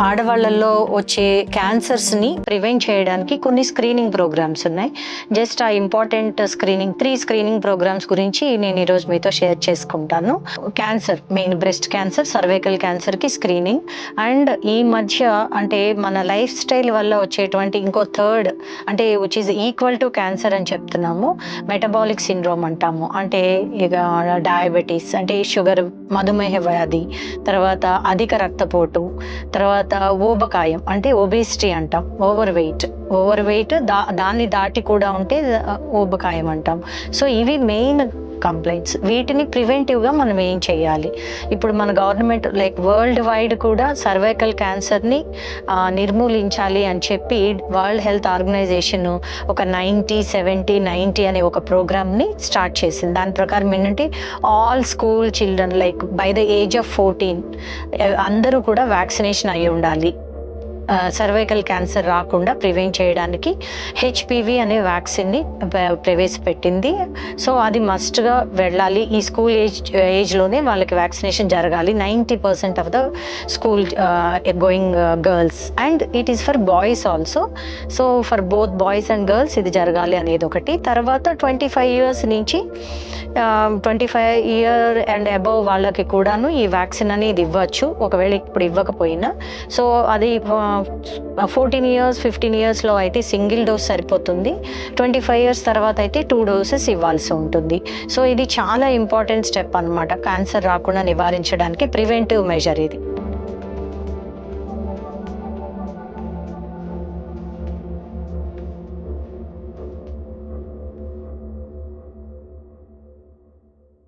ఆడవాళ్ళల్లో వచ్చే క్యాన్సర్స్ని ప్రివెంట్ చేయడానికి కొన్ని స్క్రీనింగ్ ప్రోగ్రామ్స్ ఉన్నాయి. జస్ట్ ఆ ఇంపార్టెంట్ స్క్రీనింగ్ 3 స్క్రీనింగ్ ప్రోగ్రామ్స్ గురించి నేను ఈరోజు మీతో షేర్ చేసుకుంటాను. Cancer, main breast cancer, cervical క్యాన్సర్కి స్క్రీనింగ్. అండ్ ఈ మధ్య అంటే మన లైఫ్ స్టైల్ వల్ల వచ్చేటువంటి ఇంకో థర్డ్ అంటే which is equal to cancer అని చెప్తున్నాము, మెటబాలిక్ సిండ్రోమ్ అంటాము. అంటే ఇక డయాబెటీస్ అంటే షుగర్, మధుమేహ వ్యాధి, తర్వాత అధిక రక్తపోటు, తర్వాత ఊబకాయం అంటే ఒబేసిటీ అంటాం, ఓవర్ వెయిట్ దాన్ని దాటి కూడా ఉంటే ఊబకాయం అంటాం. సో ఇవి మెయిన్ కంప్లైంట్స్. వీటిని ప్రివెంటివ్గా మనం ఏం చేయాలి? ఇప్పుడు మన గవర్నమెంట్ లైక్ వరల్డ్ వైడ్ కూడా సర్వైకల్ క్యాన్సర్ని నిర్మూలించాలి అని చెప్పి వరల్డ్ హెల్త్ ఆర్గనైజేషన్ ఒక 90-70-90 అనే ఒక ప్రోగ్రామ్ని స్టార్ట్ చేసింది. దాని ప్రకారం ఏంటంటే all school children like by the age of 14 అందరూ కూడా వ్యాక్సినేషన్ అయి ఉండాలి. సర్వైకల్ క్యాన్సర్ రాకుండా ప్రివెంట్ చేయడానికి హెచ్పివి అనే వ్యాక్సిన్ని ప్రవేశపెట్టింది. సో అది మస్ట్గా వెళ్ళాలి. ఈ స్కూల్ ఏజ్లోనే వాళ్ళకి వ్యాక్సినేషన్ జరగాలి. 90% of the school going girls, and it is for boys also. So for both boys and girls ఇది జరగాలి అనేది ఒకటి. తర్వాత 25 years నుంచి 25 years అండ్ అబవ్ వాళ్ళకి కూడాను ఈ వ్యాక్సిన్ అనేది ఇవ్వచ్చు, ఒకవేళ ఇప్పుడు ఇవ్వకపోయినా. సో అది 14 years 15 yearsలో అయితే సింగిల్ డోస్ సరిపోతుంది. 25 years తర్వాత అయితే 2 doses ఇవ్వాల్సి ఉంటుంది. సో ఇది చాలా ఇంపార్టెంట్ స్టెప్ అన్నమాట, క్యాన్సర్ రాకుండా నివారించడానికి ప్రివెంటివ్ మెజర్ ఇది.